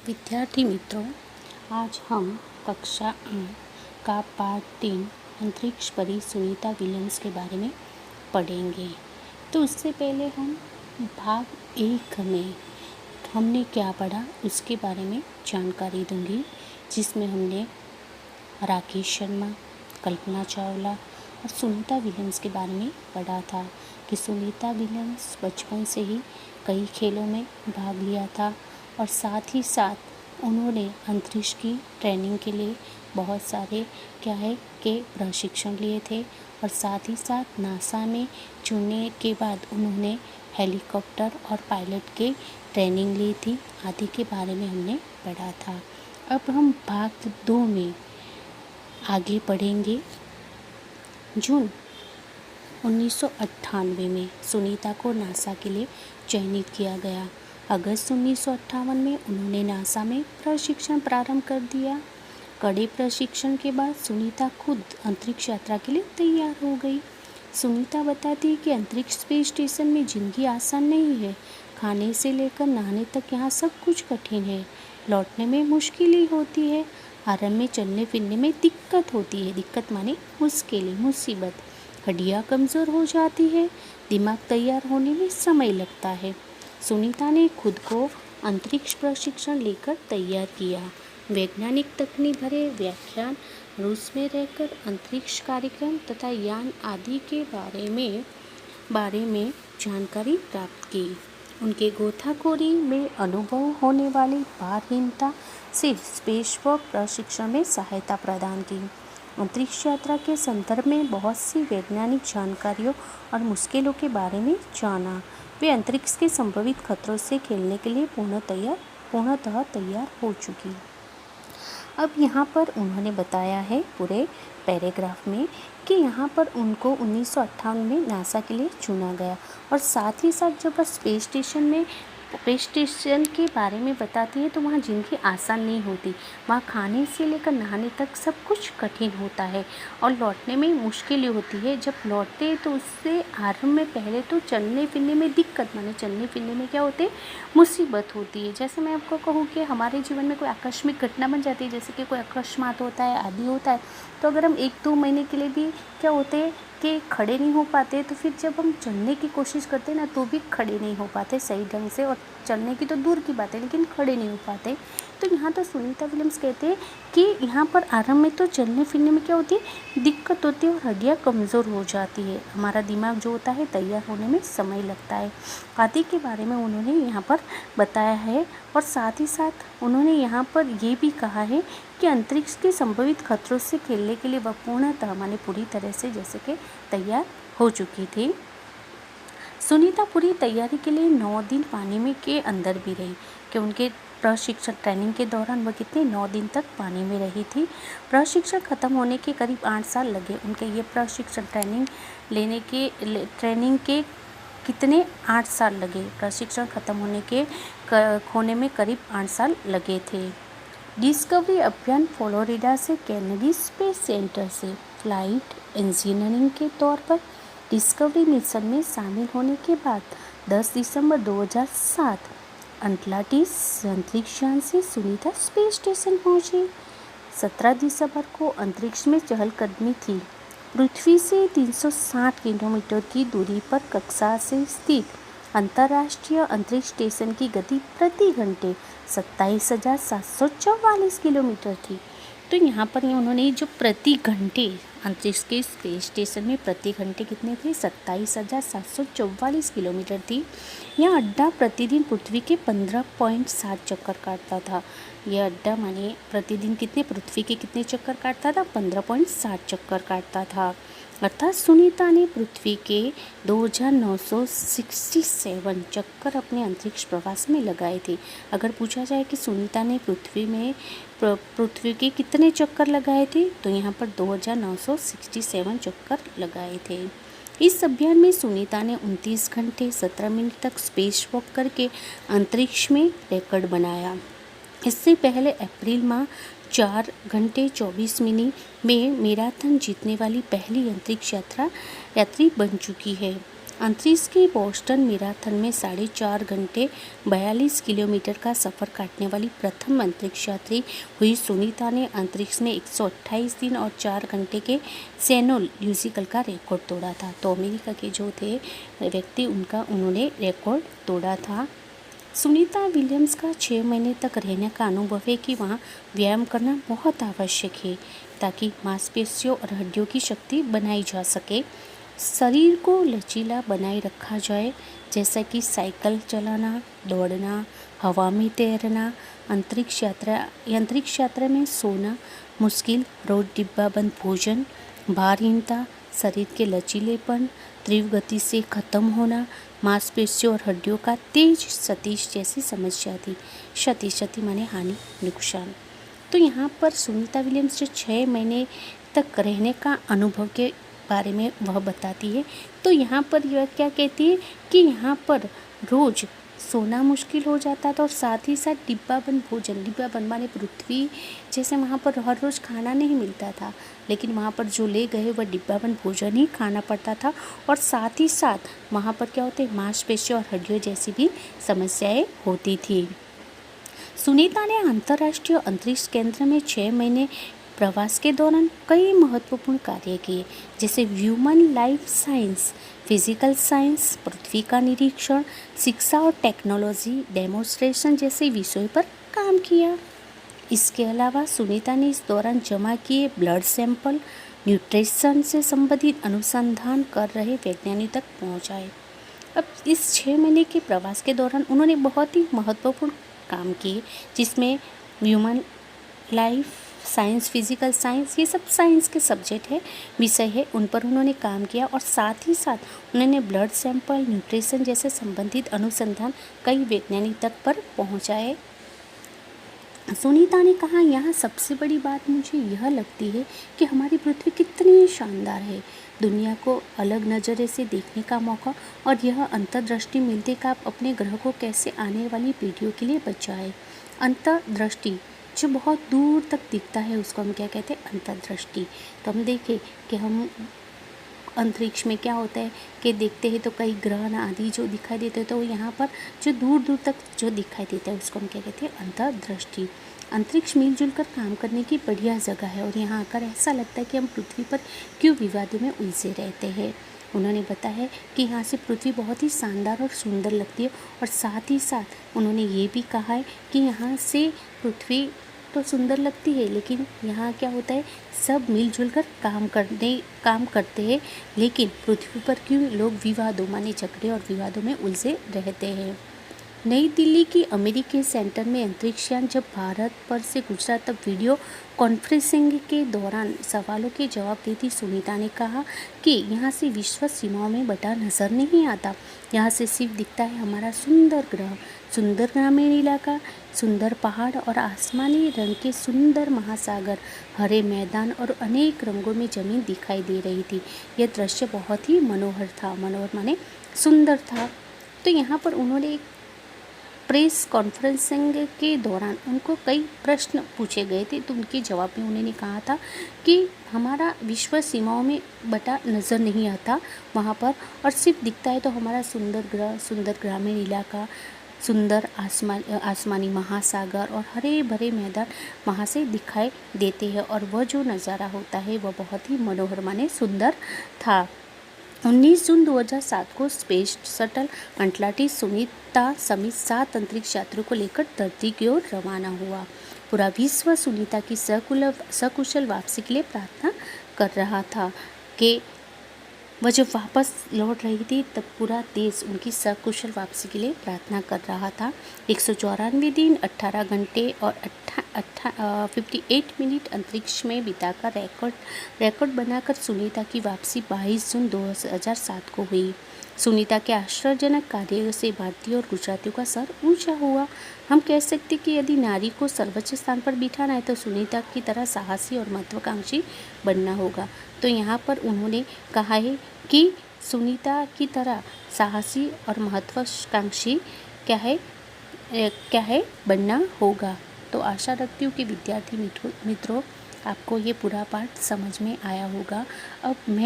विद्यार्थी मित्रों, आज हम कक्षा 8 का पाठ 3 अंतरिक्ष परी सुनीता विलियम्स के बारे में पढ़ेंगे। तो उससे पहले हम भाग 1 में हमने क्या पढ़ा उसके बारे में जानकारी दूंगी, जिसमें हमने राकेश शर्मा, कल्पना चावला और सुनीता विलियम्स के बारे में पढ़ा था कि सुनीता विलियम्स बचपन से ही कई खेलों में भाग लिया था और साथ ही साथ उन्होंने अंतरिक्ष की ट्रेनिंग के लिए बहुत सारे प्रशिक्षण लिए थे और साथ ही साथ नासा में चुनने के बाद उन्होंने हेलीकॉप्टर और पायलट के ट्रेनिंग ली थी आदि के बारे में हमने पढ़ा था। अब हम भाग 2 में आगे पढ़ेंगे। जून 1998 में सुनीता को नासा के लिए चयनित किया गया। अगस्त 1958 में उन्होंने नासा में प्रशिक्षण प्रारंभ कर दिया। कड़े प्रशिक्षण के बाद सुनीता खुद अंतरिक्ष यात्रा के लिए तैयार हो गई। सुनीता बताती है कि अंतरिक्ष स्पेस स्टेशन में जिंदगी आसान नहीं है। खाने से लेकर नहाने तक यहाँ सब कुछ कठिन है। लौटने में मुश्किल ही होती है। आरंभ में चलने फिरने में दिक्कत होती है। दिक्कत माने मुश्किल, मुसीबत। हड्डियाँ कमज़ोर हो जाती है। दिमाग तैयार होने में समय लगता है। सुनीता ने खुद को अंतरिक्ष प्रशिक्षण लेकर तैयार किया। वैज्ञानिक तकनीक भरे व्याख्यान, रूस में रहकर अंतरिक्ष कार्यक्रम तथा यान आदि के बारे में जानकारी प्राप्त की। उनके गोताखोरी में अनुभव होने वाली भारहीनता से स्पेसवॉक प्रशिक्षण में सहायता प्रदान की। अंतरिक्ष यात्रा के संदर्भ में बहुत सी वैज्ञानिक जानकारियों और मुश्किलों के बारे में जाना। वे अंतरिक्ष के संभावित खतरों से खेलने के लिए पूर्णतः तैयार हो चुकी। अब यहाँ पर उन्होंने बताया है पूरे पैराग्राफ में कि यहाँ पर उनको 1958 में नासा के लिए चुना गया और साथ ही साथ जब स्पेस स्टेशन के बारे में बताती है तो वहाँ जिंदगी आसान नहीं होती। वहाँ खाने से लेकर नहाने तक सब कुछ कठिन होता है और लौटने में मुश्किल होती है। जब लौटते तो उससे आरंभ में पहले तो चलने फिरने में दिक्कत, माने चलने फिरने में क्या होते, मुसीबत होती है। जैसे मैं आपको कहूँ कि हमारे जीवन में कोई आकस्मिक घटना बन जाती है, जैसे कि कोई अकस्मात होता है आदि होता है, तो अगर हम 1-2 महीने के लिए भी क्या होते हैं कि खड़े नहीं हो पाते, तो फिर जब हम चलने की कोशिश करते हैं ना तो भी खड़े नहीं हो पाते सही ढंग से, और चलने की तो दूर की बात है लेकिन खड़े नहीं हो पाते। तो यहाँ तो सुनीता विलियम्स कहते हैं कि यहाँ पर आरंभ में तो चलने फिरने में क्या होती है, दिक्कत होती है और हड्डियाँ कमज़ोर हो जाती है। हमारा दिमाग जो होता है तैयार होने में समय लगता है आदि के बारे में उन्होंने यहाँ पर बताया है। और साथ ही साथ उन्होंने यहाँ पर ये भी कहा है कि अंतरिक्ष के संभावित खतरों से खेलने के लिए वह पूर्णतः माने पूरी तरह से जैसे कि तैयार हो चुकी थी। सुनीता पूरी तैयारी के लिए 9 दिन पानी में के अंदर भी रही कि उनके प्रशिक्षण ट्रेनिंग के दौरान वह कितने 9 दिन तक पानी में रही थी। प्रशिक्षण खत्म होने के करीब 8 साल लगे उनके ये प्रशिक्षण ट्रेनिंग के कितने 8 साल लगे। प्रशिक्षण खत्म होने में करीब 8 साल लगे थे। डिस्कवरी अभियान फ्लोरिडा से केनेडी स्पेस सेंटर से फ्लाइट इंजीनियरिंग के तौर पर डिस्कवरी मिशन में शामिल होने के बाद 10 दिसंबर 2007 अटलांटिस अंतरिक्ष यान से सुनीता स्पेस स्टेशन पहुंची। 17 दिसंबर को अंतरिक्ष में चहलकदमी थी। पृथ्वी से 360 किलोमीटर की दूरी पर कक्षा से स्थित अंतर्राष्ट्रीय अंतरिक्ष स्टेशन की गति प्रति घंटे 27,744 किलोमीटर थी। तो यहाँ पर उन्होंने जो प्रति घंटे अंतरिक्ष के स्पेस स्टेशन में प्रति घंटे कितने थे, 27,744 किलोमीटर थी। यह अड्डा प्रतिदिन पृथ्वी के 15.7 चक्कर काटता था। यह अड्डा माने प्रतिदिन पृथ्वी के कितने चक्कर काटता था, 15.7 चक्कर काटता था। अर्थात सुनीता ने पृथ्वी के 2,967 चक्कर अपने अंतरिक्ष प्रवास में लगाए थे। अगर पूछा जाए कि सुनीता ने पृथ्वी के कितने चक्कर लगाए थे, तो यहाँ पर 2,967 चक्कर लगाए थे। इस अभियान में सुनीता ने 29 घंटे 17 मिनट तक स्पेस वॉक करके अंतरिक्ष में रिकॉर्ड बनाया। इससे पहले अप्रैल माह 4 घंटे 24 मिनट में मैराथन जीतने वाली पहली अंतरिक्ष यात्री बन चुकी है। अंतरिक्ष के बोस्टन मैराथन में 4.5 घंटे 42 किलोमीटर का सफ़र काटने वाली प्रथम अंतरिक्ष यात्री हुई सुनीता ने अंतरिक्ष में 128 दिन और 4 घंटे के सेनोल्यूजिकल का रिकॉर्ड तोड़ा था। तो अमेरिका के जो थे व्यक्ति उन्होंने रिकॉर्ड तोड़ा था। सुनीता विलियम्स का 6 महीने तक रहने का अनुभव है कि वहाँ व्यायाम करना बहुत आवश्यक है ताकि मांसपेशियों और हड्डियों की शक्ति बनाई जा सके, शरीर को लचीला बनाए रखा जाए, जैसा कि साइकिल चलाना, दौड़ना, हवा में तैरना, अंतरिक्ष यात्रा में सोना मुश्किल, रोज डिब्बाबंद भोजन, भारहीनता, शरीर के लचीलेपन, तीव्र गति से खत्म होना, मांसपेशियों और हड्डियों का तेज क्षति जैसी समस्या थी। क्षति माने हानि, नुकसान। तो यहाँ पर सुनीता विलियम्स जो 6 महीने तक रहने का अनुभव के बारे में वह बताती है। तो यहाँ पर यह क्या कहती है कि यहाँ पर रोज़ सोना मुश्किल हो जाता था और साथ ही साथ डिब्बाबंद भोजन, डिब्बाबंद माने पृथ्वी जैसे वहाँ पर हर रोज़ खाना नहीं मिलता था, लेकिन वहाँ पर जो ले गए वह डिब्बाबंद भोजन ही खाना पड़ता था। और साथ ही साथ वहाँ पर क्या होते मांसपेशियों और हड्डियों जैसी भी समस्याएं होती थी। सुनीता ने अंतर्राष्ट्रीय अंतरिक्ष केंद्र में 6 महीने प्रवास के दौरान कई महत्वपूर्ण कार्य किए, जैसे human life science, physical science, पृथ्वी का निरीक्षण, शिक्षा और टेक्नोलॉजी डेमोन्स्ट्रेशन जैसे विषयों पर काम किया। इसके अलावा सुनीता ने इस दौरान जमा किए ब्लड सैंपल न्यूट्रिशन से संबंधित अनुसंधान कर रहे वैज्ञानिक तक पहुंचाए। अब इस 6 महीने के प्रवास के दौरान उन्होंने बहुत ही महत्वपूर्ण काम किए, जिसमें human life science, physical science, ये सब साइंस के सब्जेक्ट है, विषय है, उन पर उन्होंने काम किया। और साथ ही साथ उन्होंने ब्लड सैंपल न्यूट्रिशन जैसे संबंधित अनुसंधान कई वैज्ञानिक तक पर पहुंचाए। सुनीता ने कहा, यहाँ सबसे बड़ी बात मुझे यह लगती है कि हमारी पृथ्वी कितनी शानदार है। दुनिया को अलग नज़रिए से देखने का मौका और यह अंतर्दृष्टि मिलती कि आप अपने ग्रह को कैसे आने वाली पीढ़ियों के लिए बचाएं। अंतर्दृष्टि जो बहुत दूर तक दिखता है उसको हम क्या कहते हैं, अंतर्दृष्टि। तो हम देखें कि हम अंतरिक्ष में क्या होता है कि देखते हैं तो कई ग्रह आदि जो दिखाई देते हैं, तो यहाँ पर जो दूर दूर तक जो दिखाई देता है उसको हम क्या कहते हैं, अंतर्दृष्टि। अंतरिक्ष मिलजुल कर काम करने की बढ़िया जगह है और यहाँ आकर ऐसा लगता है कि हम पृथ्वी पर क्यों विवादों में उलझे रहते हैं। उन्होंने बताया कि यहाँ से पृथ्वी बहुत ही शानदार और सुंदर लगती है। और साथ ही साथ उन्होंने ये भी कहा है कि यहाँ से पृथ्वी तो सुंदर लगती है, लेकिन यहाँ क्या होता है, सब मिलजुल कर काम करते हैं, लेकिन पृथ्वी पर क्यों लोग विवादों माने झगड़े और विवादों में उलझे रहते हैं। नई दिल्ली की अमेरिकी सेंटर में अंतरिक्षयान जब भारत पर से गुजरा तब वीडियो कॉन्फ्रेंसिंग के दौरान सवालों के जवाब देती सुनीता ने कहा कि यहाँ से विश्व सीमाओं में बटा नजर नहीं आता। यहाँ से सिर्फ दिखता है हमारा सुंदर ग्रह, सुंदर ग्रामीण इलाका, सुंदर पहाड़ और आसमानी रंग के सुंदर महासागर, हरे मैदान और अनेक रंगों में जमीन दिखाई दे रही थी। यह दृश्य बहुत ही मनोहर था। मनोहर माने सुंदर था। तो यहाँ पर उन्होंने प्रेस कॉन्फ्रेंसिंग के दौरान उनको कई प्रश्न पूछे गए थे, तो उनके जवाब में उन्होंने कहा था कि हमारा विश्व सीमाओं में बटा नज़र नहीं आता वहाँ पर, और सिर्फ दिखता है तो हमारा सुंदर ग्रह, सुंदर ग्रामीण इलाका, सुंदर आसमानी महासागर और हरे भरे मैदान वहाँ से दिखाई देते हैं। और वह जो नज़ारा होता है वह बहुत ही मनोहर माने सुंदर था। 19 जून 2007 को स्पेस शटल अटलांटिस सुनीता समेत 7 अंतरिक्ष यात्रियों को लेकर धरती की ओर रवाना हुआ। पूरा विश्व सुनीता की सकुशल वापसी के लिए प्रार्थना कर रहा था कि वह जब वापस लौट रही थी तब पूरा देश उनकी सकुशल वापसी के लिए प्रार्थना कर रहा था। 194 दिन 18 घंटे और 58 मिनट अंतरिक्ष में बिताकर रिकॉर्ड बनाकर सुनीता की वापसी 22 जून 2007 को हुई। सुनीता के आश्चर्यजनक कार्य से भारतीय और गुजरातियों का सर ऊंचा हुआ। हम कह सकते कि यदि नारी को सर्वोच्च स्थान पर बिठाना है तो सुनीता की तरह साहसी और महत्वाकांक्षी बनना होगा। तो यहाँ पर उन्होंने कहा है कि सुनीता की तरह साहसी और महत्वाकांक्षी क्या है बनना होगा। तो आशा रखती हूँ कि विद्यार्थी मित्रों आपको ये पूरा पाठ समझ में आया होगा। अब मैं